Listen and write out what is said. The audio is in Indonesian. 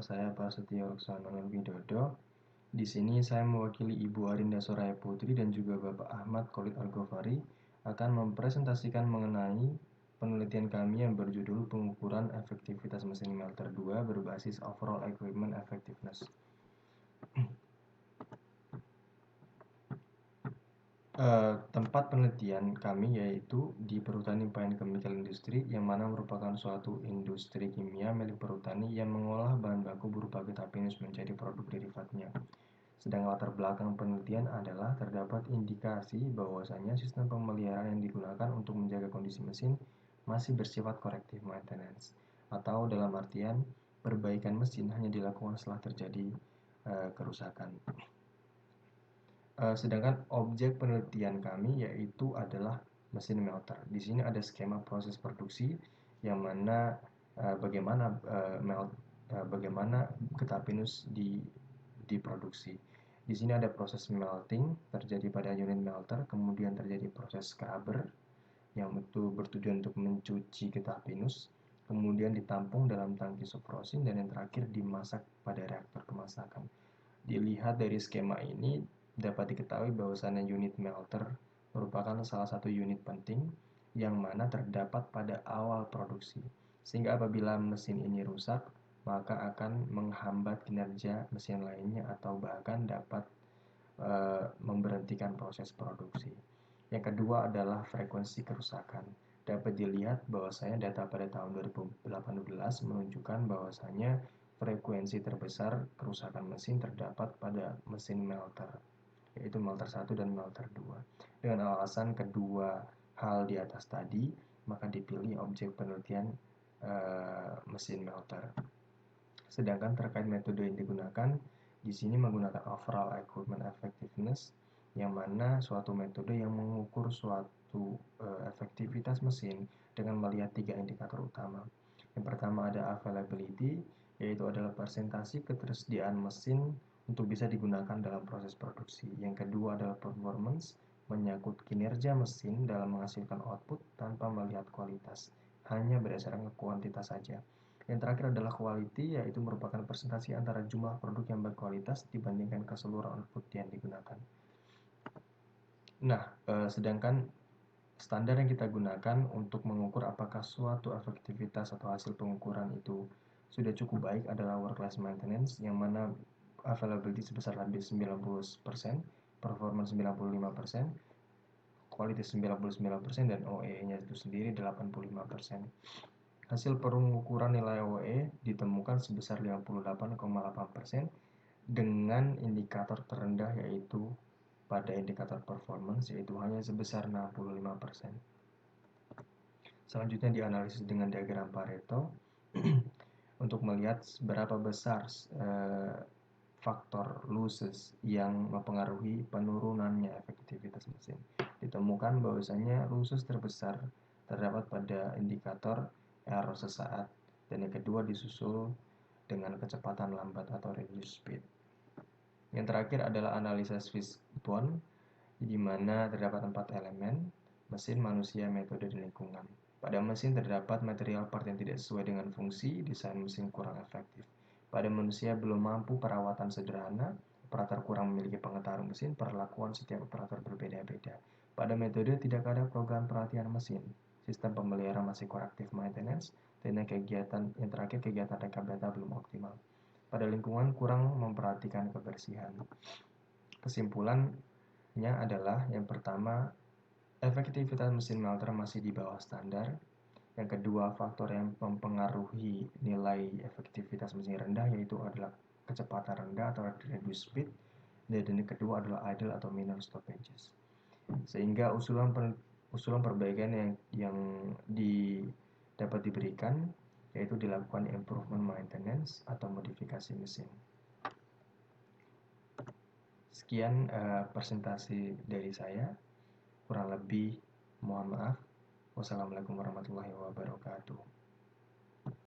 saya Prasetyo Ruksana Widodo. Di sini saya mewakili Ibu Arinda Soraya Putri dan juga Bapak Ahmad Khalid Al-Ghafari akan mempresentasikan mengenai penelitian kami yang berjudul pengukuran efektivitas mesin melter 2 berbasis overall equipment effectiveness. Tempat penelitian kami yaitu di Perhutani Pine Chemical Industry, yang mana merupakan suatu industri kimia milik perhutani yang mengolah bahan baku berupa getah pinus menjadi produk derivatnya. Sedang latar belakang penelitian adalah terdapat indikasi bahwasanya sistem pemeliharaan yang digunakan untuk menjaga kondisi mesin masih bersifat corrective maintenance, atau dalam artian perbaikan mesin hanya dilakukan setelah terjadi kerusakan. Sedangkan objek penelitian kami yaitu adalah mesin melter. Di sini ada skema proses produksi yang mana bagaimana getah pinus diproduksi. Di sini ada proses melting terjadi pada unit melter, kemudian terjadi proses scrubber yang itu bertujuan untuk mencuci getah pinus, kemudian ditampung dalam tangki subrosin, dan yang terakhir dimasak pada reaktor kemasakan. Dilihat dari skema ini dapat diketahui bahwasannya unit melter merupakan salah satu unit penting yang mana terdapat pada awal produksi, sehingga apabila mesin ini rusak maka akan menghambat kinerja mesin lainnya atau bahkan dapat memberhentikan proses produksi. Yang kedua adalah frekuensi kerusakan. Dapat dilihat bahwasanya data pada tahun 2018 menunjukkan bahwasanya frekuensi terbesar kerusakan mesin terdapat pada mesin melter, yaitu melter 1 dan melter 2. Dengan alasan kedua hal di atas tadi, maka dipilih objek penelitian mesin melter. Sedangkan terkait metode yang digunakan, di sini menggunakan overall equipment effectiveness, yang mana suatu metode yang mengukur suatu efektivitas mesin dengan melihat 3 indikator utama. Yang pertama ada availability, yaitu adalah persentase ketersediaan mesin untuk bisa digunakan dalam proses produksi. Yang kedua adalah performance, menyangkut kinerja mesin dalam menghasilkan output tanpa melihat kualitas, hanya berdasarkan kuantitas saja. Yang terakhir adalah quality, yaitu merupakan presentasi antara jumlah produk yang berkualitas dibandingkan keseluruhan output yang digunakan. Nah, sedangkan standar yang kita gunakan untuk mengukur apakah suatu efektivitas atau hasil pengukuran itu sudah cukup baik adalah work-life maintenance, yang mana availability sebesar lebih 90%, performance 95%, quality 99%, dan OEE-nya itu sendiri 85%. Hasil pengukuran nilai OEE ditemukan sebesar 58,8% dengan indikator terendah yaitu pada indikator performance, yaitu hanya sebesar 65%. Selanjutnya dianalisis dengan diagram Pareto untuk melihat seberapa besar faktor losses yang mempengaruhi penurunannya efektivitas mesin. Ditemukan bahwasanya losses terbesar terdapat pada indikator error sesaat, dan yang kedua disusul dengan kecepatan lambat atau reduced speed. Yang terakhir adalah analisis Fishbone, di mana terdapat 4 elemen: mesin, manusia, metode, dan lingkungan. Pada mesin terdapat material part yang tidak sesuai dengan fungsi, desain mesin kurang efektif. Pada manusia belum mampu perawatan sederhana, operator kurang memiliki pengetahuan mesin, perlakuan setiap operator berbeda-beda. Pada metode tidak ada program pelatihan mesin, sistem pemeliharaan masih corrective maintenance, dan yang terakhir kegiatan rekap data belum optimal. Pada lingkungan kurang memperhatikan kebersihan. Kesimpulannya adalah yang pertama, efektivitas mesin melter masih di bawah standar. Yang kedua, faktor yang mempengaruhi nilai efektivitas mesin rendah yaitu adalah kecepatan rendah atau reduced speed, dan yang kedua adalah idle atau minor stoppages. Sehingga usulan perbaikan yang dapat diberikan yaitu dilakukan improvement maintenance atau modifikasi mesin. Sekian presentasi dari saya, kurang lebih mohon maaf. Wassalamualaikum warahmatullahi wabarakatuh.